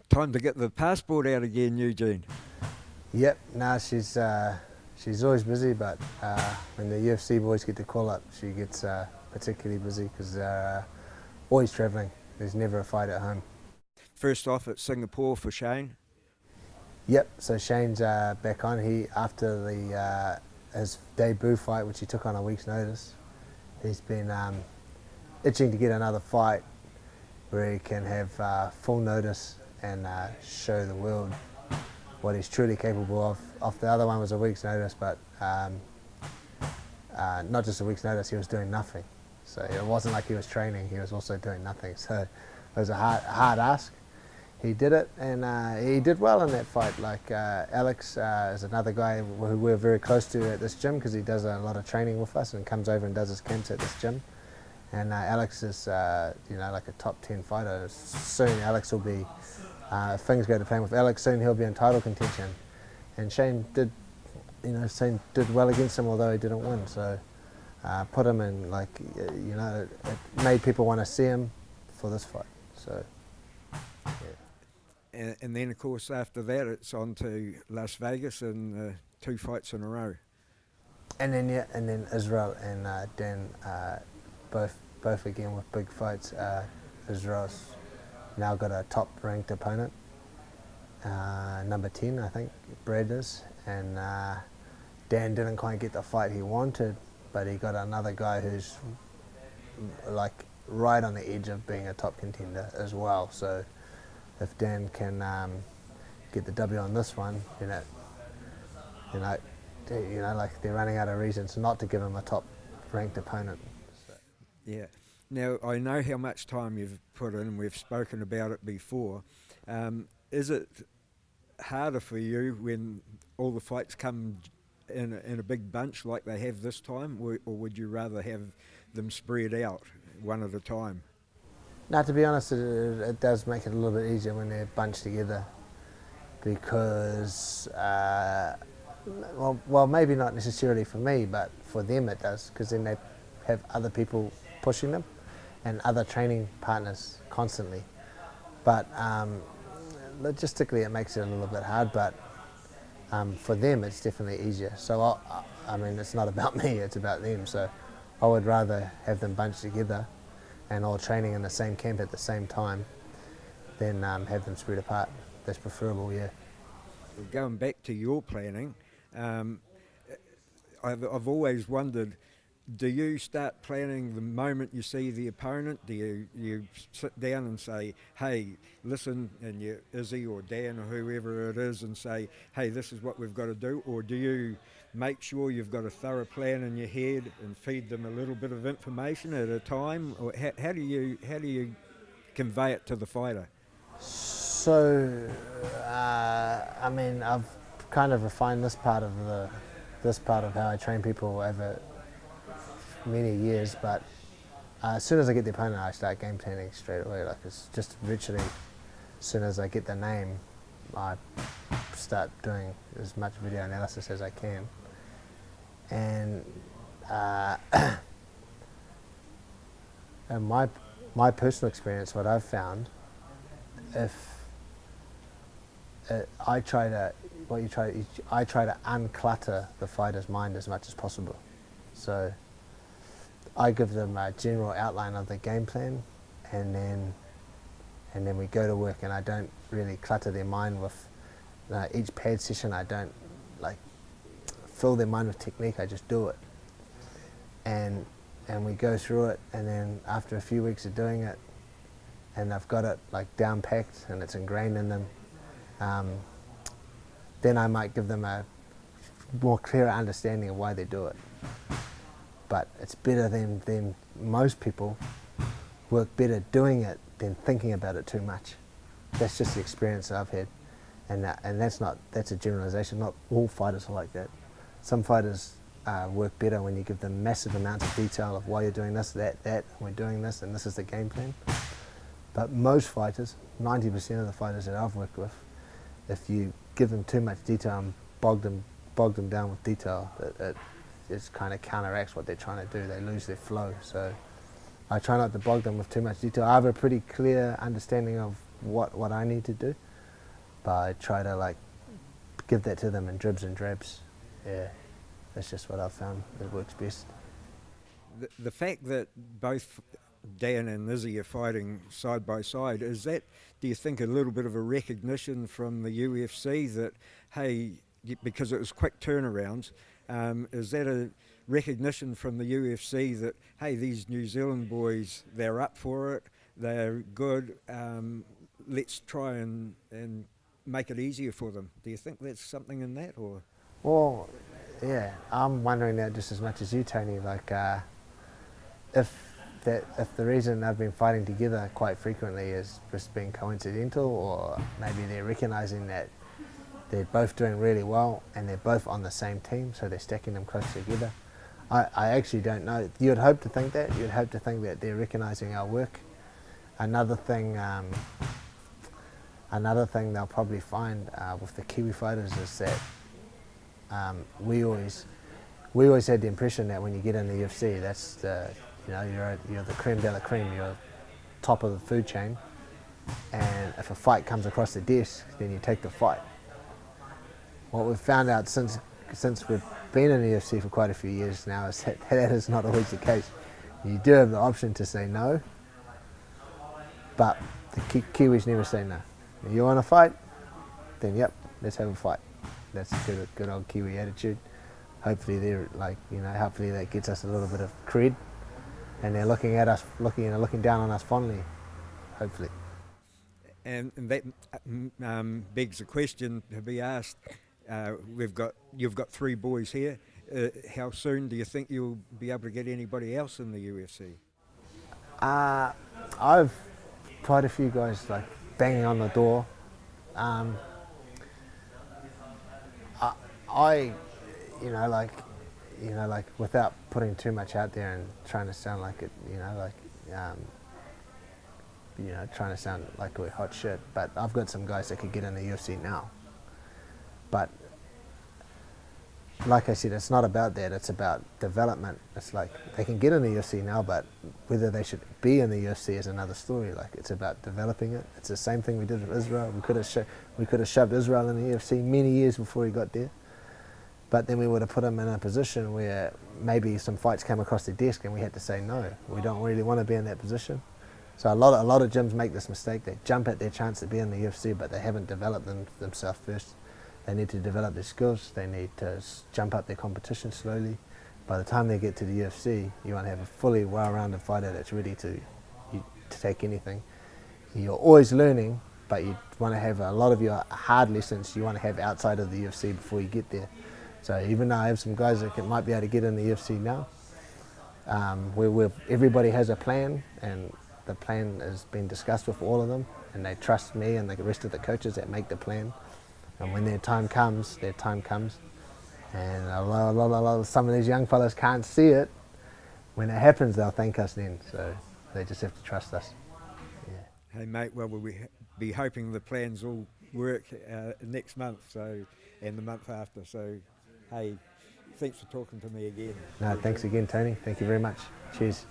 Time to get the passport out again, Eugene. Yep, no, she's always busy, but when the UFC boys get to call up, she gets particularly busy because they're always travelling. There's never a fight at home. First off at Singapore for Shane. Yep, so Shane's back on. He, after his debut fight, which he took on a week's notice, he's been itching to get another fight where he can have full notice and show the world what he's truly capable of. The other one was a week's notice, but not just a week's notice, he was doing nothing. So it wasn't like he was training, he was also doing nothing. So it was a hard ask. He did it, and he did well in that fight. Like Alex is another guy who we're very close to at this gym because he does a lot of training with us and comes over and does his camps at this gym. And Alex is, like a top 10 fighter. Soon Alex will be, if things go to plan with Alex, soon he'll be in title contention. And Shane did well against him, although he didn't win. So put him in, it made people want to see him for this fight. So, yeah. And then, of course, after that, it's on to Las Vegas and 2 fights in a row. And then Israel and Dan, both again with big fights. Israel's now got a top-ranked opponent, number 10, I think, Brad is. And Dan didn't quite get the fight he wanted, but he got another guy who's like right on the edge of being a top contender as well. So if Dan can get the W on this one, like they're running out of reasons not to give him a top-ranked opponent. So. Yeah. Now, I know how much time you've put in, we've spoken about it before. Is it harder for you when all the fights come in a big bunch like they have this time, or would you rather have them spread out one at a time? Now, to be honest, it does make it a little bit easier when they're bunched together because, well, maybe not necessarily for me, but for them it does, because then they have other people pushing them and other training partners constantly. But logistically it makes it a little bit hard, but for them it's definitely easier. So, I mean, it's not about me, it's about them. So I would rather have them bunched together and all training in the same camp at the same time than have them spread apart. That's preferable, yeah. Going back to your planning, I've always wondered, do you start planning the moment you see the opponent? Do you sit down and say, hey, listen, and you, Izzy or Dan or whoever it is, and say, hey, this is what we've got to do? Or do you make sure you've got a thorough plan in your head and feed them a little bit of information at a time? Or how do you convey it to the fighter? So, I mean, I've kind of refined this part of how I train people over many years, but as soon as I get the opponent, I start game planning straight away. Like, it's just virtually as soon as I get the name, I start doing as much video analysis as I can. And and my personal experience, what I've found, I try to unclutter the fighter's mind as much as possible. So I give them a general outline of the game plan, and then we go to work, and I don't really clutter their mind with each pad session. I don't fill their mind with technique, I just do it. And we go through it, and then after a few weeks of doing it, and I've got it down packed and it's ingrained in them, then I might give them a more clearer understanding of why they do it. But it's better than most people work better doing it than thinking about it too much. That's just the experience I've had, and that's a generalization. Not all fighters are like that. Some fighters work better when you give them massive amounts of detail of why you're doing this, that, and we're doing this, and this is the game plan. But most fighters, 90% of the fighters that I've worked with, if you give them too much detail and bog them down with detail, it kind of counteracts what they're trying to do. They lose their flow. So I try not to bog them with too much detail. I have a pretty clear understanding of what I need to do, but I try to like give that to them in dribs and drabs. Yeah, that's just what I've found that works best. The fact that both Dan and Izzy are fighting side by side, is that, do you think, a little bit of a recognition from the UFC that, hey, because it was quick turnarounds, is that a recognition from the UFC that, hey, these New Zealand boys, they're up for it, they're good, let's try and make it easier for them? Do you think that's something in that, or? Well, yeah, I'm wondering that just as much as you, Tony. Like, if the reason they've been fighting together quite frequently is just being coincidental, or maybe they're recognising that they're both doing really well and they're both on the same team, so they're stacking them close together. I actually don't know. You'd hope to think that. You'd hope to think that they're recognising our work. Another thing they'll probably find with the Kiwi fighters is that we always had the impression that when you get in the UFC, that's you're the creme de la creme, you're top of the food chain, and if a fight comes across the desk, then you take the fight. What we've found out since we've been in the UFC for quite a few years now is that is not always the case. You do have the option to say no, but the Kiwis never say no. If you want to fight, then yep, let's have a fight. That's a good old Kiwi attitude. Hopefully hopefully that gets us a little bit of cred, and they're looking at us, looking down on us fondly, hopefully. And that begs a question to be asked. You've got 3 boys here. How soon do you think you'll be able to get anybody else in the UFC? I've quite a few guys like banging on the door. Like without putting too much out there and trying to sound like it, trying to sound like we're hot shit. But I've got some guys that could get in the UFC now. But like I said, it's not about that. It's about development. It's like they can get in the UFC now, but whether they should be in the UFC is another story. Like, it's about developing it. It's the same thing we did with Israel. We could have shoved Israel in the UFC many years before he got there. But then we would have put him in a position where maybe some fights came across the desk and we had to say no. We don't really want to be in that position. So a lot of gyms make this mistake. They jump at their chance to be in the UFC, but they haven't developed themselves first. They need to develop their skills. They need to jump up their competition slowly. By the time they get to the UFC, you want to have a fully well-rounded fighter that's ready to take anything. You're always learning, but you want to have a lot of your hard lessons you want to have outside of the UFC before you get there. So even though I have some guys that might be able to get in the UFC now, everybody has a plan, and the plan has been discussed with all of them, and they trust me and the rest of the coaches that make the plan. And when their time comes. And some of these young fellas can't see it. When it happens, they'll thank us then. So they just have to trust us. Yeah. Hey mate, well we'll be hoping the plans all work next month, and the month after. So hey, thanks for talking to me again. No, thanks again, Tony. Thank you very much. Cheers.